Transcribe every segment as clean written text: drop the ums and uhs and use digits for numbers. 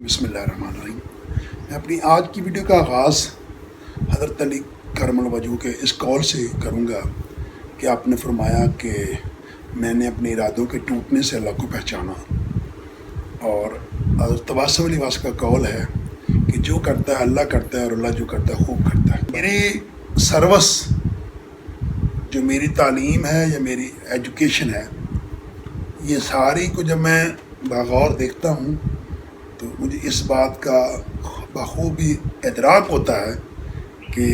बिस्मिल्लाहिर्रहमानिर्रहीम। मैं अपनी आज की वीडियो का आगाज़ हज़रत अली करमल वजू के इस कौल से करूँगा कि आपने फरमाया कि मैंने अपने इरादों के टूटने से अल्लाह को पहचाना। और हज़रत तवासल अली वास का कौल है कि जो करता है अल्लाह करता है और अल्लाह जो करता है खूब करता है। मेरी सर्वस जो मेरी तालीम है या मेरी एजुकेशन है, ये सारी को जब मैं बगौर देखता हूँ तो मुझे इस बात का बखूबी इदराक होता है कि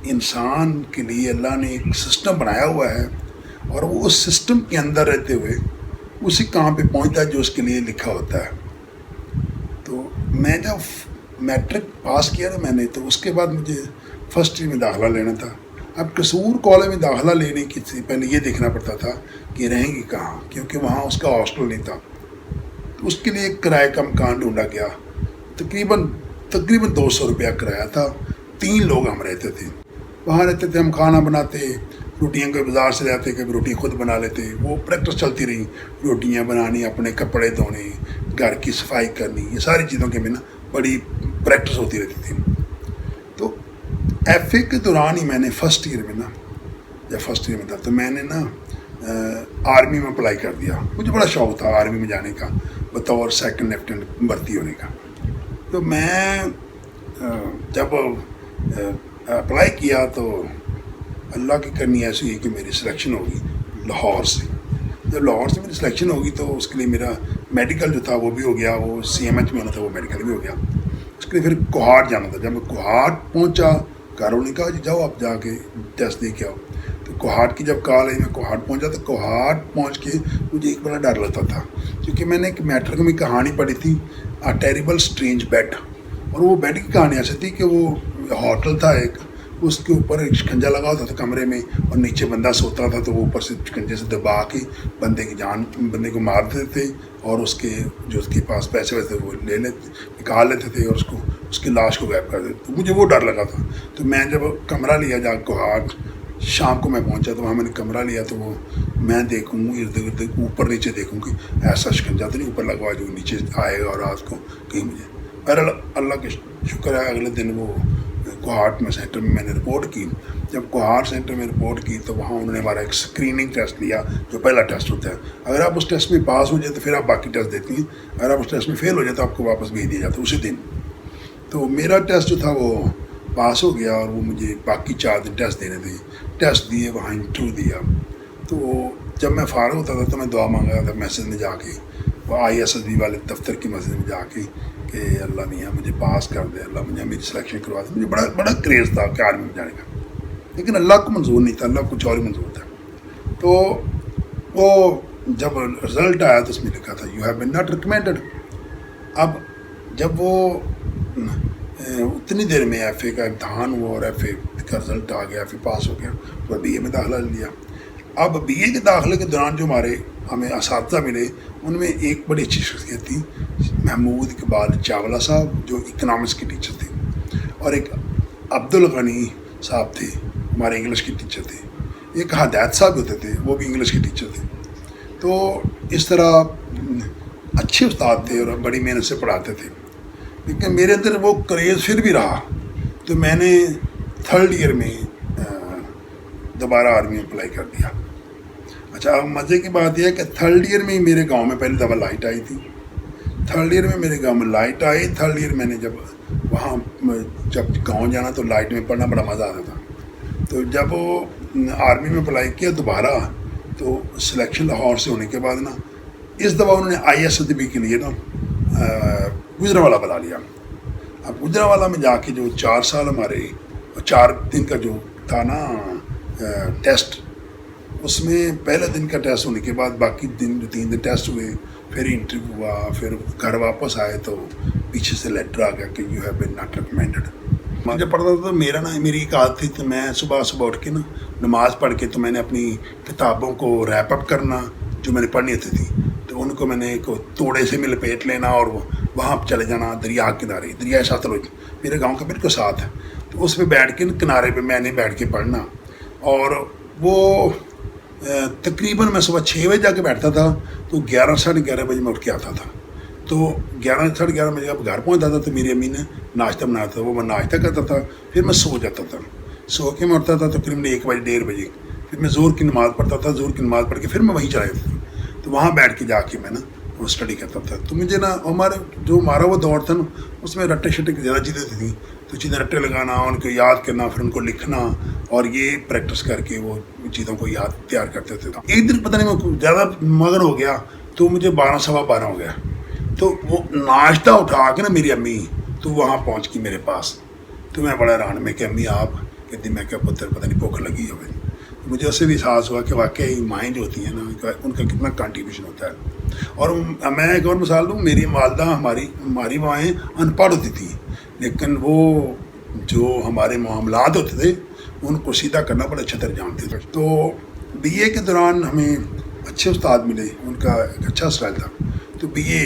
इंसान के लिए अल्लाह ने एक सिस्टम बनाया हुआ है और वो उस सिस्टम के अंदर रहते हुए उसी काम पे पहुंचता है जो उसके लिए लिखा होता है। तो मैं जब मैट्रिक पास किया ना मैंने, तो उसके बाद मुझे फर्स्ट ईयर में दाखिला लेना था। अब कसूर कॉलेज में दाखिला लेने की से पहले ये देखना पड़ता था कि रहेंगी कहाँ, क्योंकि वहाँ उसका हॉस्टल नहीं था। तो उसके लिए एक किराए का मकान ढूंढा गया। तकरीबन 200 रुपया किराया था। 3 लोग हम रहते थे। वहाँ रहते थे, हम खाना बनाते, रोटियाँ कोई बाज़ार से लाते, कभी रोटी खुद बना लेते। वो प्रैक्टिस चलती रही, रोटियाँ बनानी, अपने कपड़े धोने, घर की सफाई करनी, ये सारी चीज़ों के में ना बड़ी प्रैक्टिस होती रहती थी। तो FA के दौरान ही मैंने फर्स्ट ईयर में था तो मैंने ना आर्मी में अप्लाई कर दिया। मुझे बड़ा शौक़ था आर्मी में जाने का, बतौर सेकंड लेफ्टिनेंट भर्ती होने का। तो मैं जब अप्लाई किया तो अल्लाह की करनी ऐसी हुई कि मेरी सिलेक्शन होगी लाहौर से। जब लाहौर से मेरी सिलेक्शन होगी तो उसके लिए मेरा मेडिकल जो था वो भी हो गया, वो CMH में होना था, वो मेडिकल भी हो गया। उसके लिए फिर कोहाट जाना था। जब मैं कोहाट पहुँचा, घरों ने कहा जी जाओ आप जाके टेस्ट दे के आओ। तो कोहाट की जब कॉल आई, मैं कोहाट पहुंचा तो कोहाट पहुंच के मुझे एक बड़ा डर लगता था, क्योंकि मैंने एक मैट्रिक में कहानी पढ़ी थी, अ टेरिबल स्ट्रेंज बेड। और वो बेड की कहानी ऐसी थी कि वो होटल था एक, उसके ऊपर एक शिकंजा लगा होता था कमरे में और नीचे बंदा सोता था। तो वो ऊपर से शिकंजे से दबा के बंदे को मार देते थे और उसके पास पैसे वैसे वो निकाल लेते थे और उसकी लाश को गायब कर देते। तो मुझे वो डर लगा था। तो मैं जब कमरा लिया जा कोहाट, शाम को मैं पहुंचा तो वहाँ मैंने कमरा लिया। तो वो मैं देखूँ इर्द गिर्द ऊपर नीचे देखूँ कि ऐसा शिकंजा तो नहीं ऊपर लगा हुआ जो नीचे आएगा और रात को कहीं मुझे। पर अल्लाह के शुक्र है अगले दिन वो कोहाट में सेंटर में मैंने रिपोर्ट की। जब कोहाट सेंटर में रिपोर्ट की तो वहाँ उन्होंने हमारा एक स्क्रीनिंग टेस्ट लिया, जो पहला टेस्ट होता है। अगर आप उस टेस्ट में पास हो जाए तो फिर आप बाकी टेस्ट देती हैं, अगर आप उस टेस्ट में फेल हो जाए तो आपको वापस भेज दिया जाता है उसी दिन। तो मेरा टेस्ट जो था वो पास हो गया और वो मुझे बाकी 4 दिन टेस्ट देने थे। टेस्ट दिए, वहाँ इंटरव्यू दिया। तो जब मैं फारग होता था तो मैं दुआ मांगा था मस्जिद में जाके, वो ISSB वाले दफ्तर की मस्जिद में जाके कि अल्लाह मियाँ मुझे पास कर दे, अल्लाह मियाँ मेरी सिलेक्शन करवा दे। मुझे बड़ा क्रेज़ था कि आर्मी में जाने का, लेकिन अल्लाह को मंजूर नहीं था, अल्लाह को कुछ और ही मंजूर था। तो वो जब रिज़ल्ट आया तो उसमें लिखा था you have been not recommended. अब जब वो उतनी देर में FA का इम्तहान हुआ और FA का रिज़ल्ट आ गया, FA पास हो गया, तो BA में दाखिला लिया। अब BA के दाखिले के दौरान जो हमें असातिज़ा मिले, उनमें एक बड़ी अच्छी शख्सियत थी, महमूद इकबाल चावला साहब जो इकनॉमिक्स के टीचर थे, और एक अब्दुल गनी साहब थे हमारे इंग्लिश के टीचर थे। एक हदायत साहब होते थे, वो भी इंग्लिश के टीचर थे। तो इस तरह अच्छे उस्ताद थे और बड़ी मेहनत से पढ़ाते थे। लेकिन मेरे अंदर वो क्रेज़ फिर भी रहा। तो मैंने 3rd ईयर में दोबारा आर्मी में अप्लाई कर दिया। अच्छा, अब मज़े की बात यह है कि 3rd ईयर में ही मेरे गांव में पहली दफ़ा लाइट आई थी। 3rd ईयर में मेरे गांव में लाइट आई। 3rd ईयर मैंने जब गांव जाना तो लाइट में पढ़ना बड़ा मज़ा आता था। तो जब वो आर्मी में अप्लाई किया दोबारा, तो सिलेक्शन लाहौर से होने के बाद ना इस दफ़ा उन्होंने ISSB के लिए ना गुजरावाला बुला लिया। अब गुजरावाला में जाके जो 4 साल हमारे 4 दिन का जो था ना टेस्ट, उसमें पहले दिन का टेस्ट होने के बाद बाकी दिन जो 3 दिन टेस्ट हुए, फिर इंटरव्यू हुआ, फिर घर वापस आए तो पीछे से लेटर आ गया कि you have been not recommended. मुझे पढ़ता था तो मेरी एक आदत थी कि मैं सुबह उठ के ना नमाज़ पढ़ के तो मैंने अपनी किताबों को रैप अप करना जो मैंने पढ़नी होती थी, तो उनको मैंने एक तोड़े से में लपेट लेना और वहाँ पर चले जाना दरिया किनारे, दरिया सतलुज मेरे गांव के बिल्कुल साथ है। तो उस पर बैठ के किनारे पे मैंने बैठ के पढ़ना। और वो तकरीबन मैं सुबह 6 बजे जाके बैठता था तो 11 साढ़े 11 बजे मैं उठ के आता था। تو 11 साढ़े 11 बजे अब घर पहुँचता था तो मेरी अम्मी ने नाश्ता बनाया था, वो मैं नाश्ता करता था, फिर मैं सो जाता था। सो के मैं उठता था तकरीबन 1 बजे 1:30 बजे, फिर मैं ज़ोर की नमाज़ पढ़ता था, ज़ोर की नमाज़ पढ़ के फिर मैं वहीं चला जाता था। तो वहाँ बैठ के जाके मैं ना वो स्टडी करता था। तो मुझे ना हमारा वो दौर था ना, उसमें रट्टे शट्टे की ज़्यादा चीज़ें थी। तो चीज़ें रट्टे लगाना, उनको याद करना, फिर उनको लिखना और ये प्रैक्टिस करके वो चीज़ों को याद तैयार करते थे। एक दिन पता नहीं मैं ज़्यादा मगन हो गया तो मुझे 12 सवा 12 हो गया। तो वो नाश्ता उठा के ना मेरी अम्मी तो वहाँ पहुँच गई मेरे पास। तो मैं बड़ा हैरान में कि अम्मी आप कहती, मैं क्या पुत्र पता नहीं भूख लगी है। मुझे उससे भी एहसास हुआ कि वाकई माएँ जो होती हैं ना उनका कितना कंट्रीब्यूशन होता है। और मैं एक और मिसाल दूँ, मेरी वालदा हमारी माएँ अनपढ़ होती थी, लेकिन वो जो हमारे मामलात होते थे उनको सीधा करना बड़ा अच्छा तरह जानते थे। तो BA के दौरान हमें अच्छे उस्ताद मिले, उनका एक अच्छा स्टाइल था। तो BA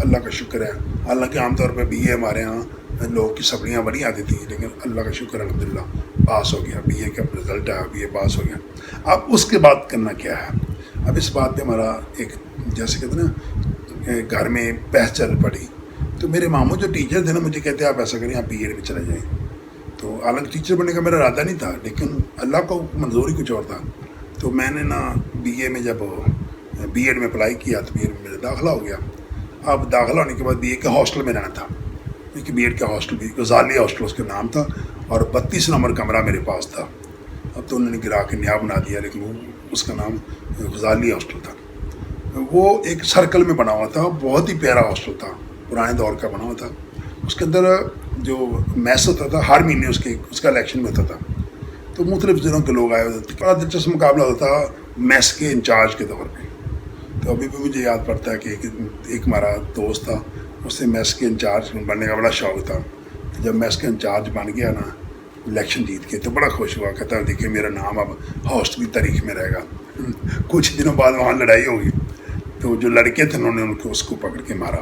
अल्लाह का शुक्र है, हालांकि आमतौर पर BA हमारे यहाँ लोग की सपलियाँ बड़ी आती थी, लेकिन अल्लाह का शुक्र अल्हम्दुलिल्लाह पास हो गया, BA का रिज़ल्ट आया, BA पास हो गया। अब उसके बाद करना क्या है? अब इस बात पे हमारा एक जैसे कहते हैं ना घर में बहस चल पड़ी। तो मेरे मामू जो टीचर थे ना मुझे कहते आप ऐसा करें, आप BA में चले जाएँ। तो हालांकि टीचर बनने का मेरा इरादा नहीं था, लेकिन अल्लाह को मंजूर ही कुछ और था। तो मैंने ना BA में जब B.Ed में अप्लाई किया तो B.Ed में मेरा दाखिला हो गया। अब दाखिला होने के बाद BA के हॉस्टल में रहना था, क्योंकि B.Ed का हॉस्टल भी गजाली हॉस्टल उसका नाम था और 32 नंबर कमरा मेरे पास था। अब तो उन्होंने गिरा के नया बना दिया, लेकिन वो उसका नाम गजाली हॉस्टल था। वो एक सर्कल में बना हुआ था, बहुत ही प्यारा हॉस्टल था, पुराने दौर का बना हुआ था। उसके अंदर जो मैस होता था हर महीने उसका इलेक्शन में होता था। तो मुख्तलिफ ज़िलों के लोग आए होते थे, बड़ा दिलचस्प मुकाबला होता था मैस के इंचार्ज के तौर पे। तो अभी भी मुझे याद पड़ता है कि एक हमारा दोस्त था, उससे मैस के इंचार्ज बनने का बड़ा शौक़ था। तो जब मैस के इंचार्ज बन गया ना इलेक्शन जीत के, तो बड़ा खुश हुआ, कहता देखिए मेरा नाम अब हॉस्टल की तारीख में रहेगा। कुछ दिनों बाद वहाँ लड़ाई होगी, तो जो लड़के थे उन्होंने उसको पकड़ के मारा,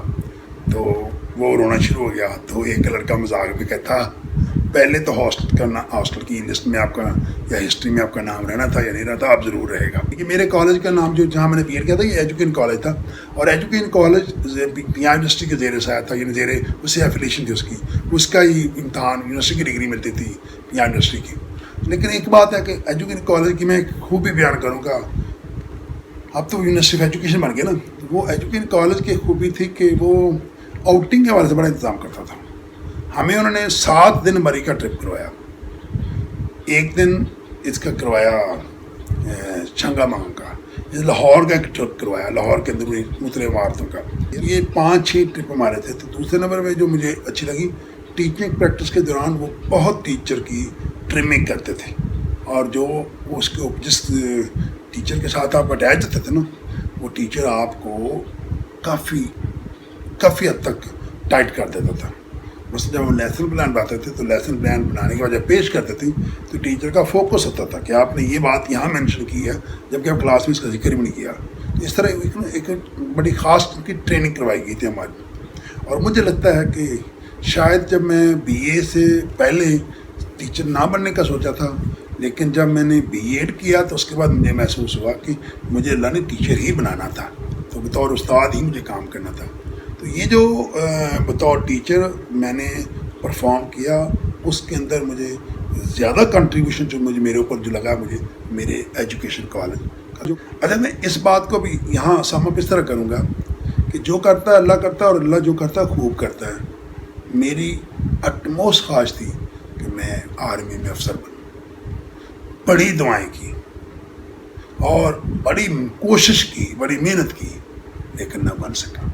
तो वो रोना शुरू हो गया। तो एक लड़का मजाक में कहता पहले तो हॉस्टल की लिस्ट में आपका या हिस्ट्री में आपका नाम रहना था या नहीं रहना था, अब ज़रूर रहेगा। क्योंकि मेरे कॉलेज का नाम जो जहाँ मैंने B.Ed किया था ये एजुकेशन कॉलेज था, और एजुकेशन कॉलेज पंजाब यूनिवर्सिटी के ज़ेरे से आया था, यानी ज़ेरे उससे एफिलेशन थी उसका ही इम्तहान यूनिवर्सिटी की डिग्री मिलती थी पंजाब यूनिवर्सिटी की। लेकिन एक बात है कि एजुकेशन कॉलेज की मैं खूबी बयान करूँगा, अब तो यूनिवर्सिटी ऑफ एजुकेशन बन गया ना। तो वो एजुकेशन कॉलेज की खूबी थी कि वो आउटिंग के हवाले से बड़ा इंतज़ाम करता था। हमें उन्होंने 7 दिन मरी का ट्रिप करवाया। एक दिन इसका करवाया छंगामांग का, लाहौर का एक ट्रिप करवाया, लाहौर के अंदर मुख्तलिफ इमारतों का। ये 5-6 ट्रिप हमारे थे। तो दूसरे नंबर में जो मुझे अच्छी लगी, टीचिंग प्रैक्टिस के दौरान वो बहुत टीचर की ट्रिमिंग करते थे, और जो उसके जिस टीचर के साथ आप अटैच होते थे ना, वो टीचर आपको काफ़ी हद तक टाइट कर देता था। बस जब हम लेसन प्लान बनाते थे तो लेसन प्लान बनाने के बाद जब पेश करते थे तो टीचर का फोकस होता था कि आपने ये बात यहाँ मेंशन की है, जबकि आप क्लास में इसका जिक्र भी नहीं किया। तो इस तरह एक बड़ी ख़ास की ट्रेनिंग करवाई गई थी हमारी। और मुझे लगता है कि शायद जब मैं BA से पहले टीचर ना बनने का सोचा था, लेकिन जब मैंने B.Ed किया तो उसके बाद मुझे महसूस हुआ कि मुझे अल्लाह ने टीचर ही बनाना था, तो बतौर उस्ताद ही मुझे काम करना था। तो ये जो बतौर टीचर मैंने परफॉर्म किया, उसके अंदर मुझे ज़्यादा कंट्रीब्यूशन जो मेरे ऊपर जो लगा, मुझे मेरे एजुकेशन कॉलेज का जो। अच्छा, मैं इस बात को भी यहाँ समअप इस तरह करूँगा कि जो करता है अल्लाह करता है, और अल्लाह जो करता है खूब करता है। मेरी अटमोस्ट ख्वाहिश थी कि मैं आर्मी में अफसर बनूँ। बड़ी दुआएं की और बड़ी कोशिश की, बड़ी मेहनत की, लेकिन न बन सका।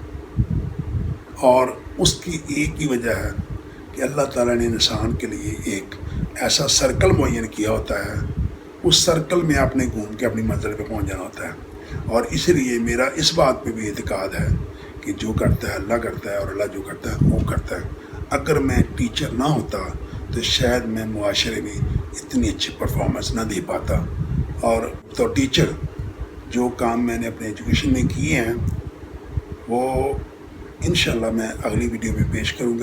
और उसकी एक ही वजह है कि अल्लाह ताला ने इंसान के लिए एक ऐसा सर्कल मुअय्यन किया होता है, उस सर्कल में आपने घूम के अपनी मंजिल पे पहुंच जाना होता है। और इसलिए मेरा इस बात पे भी एतकाद है कि जो करता है अल्लाह करता है, और अल्लाह जो करता है वो करता है। अगर मैं टीचर ना होता तो शायद मैं मुआशरे में इतनी अच्छी परफॉर्मेंस ना दे पाता। और तो टीचर जो काम मैंने अपने एजुकेशन में किए हैं वो इंशाल्लाह मैं अगली वीडियो में पेश करूँगा।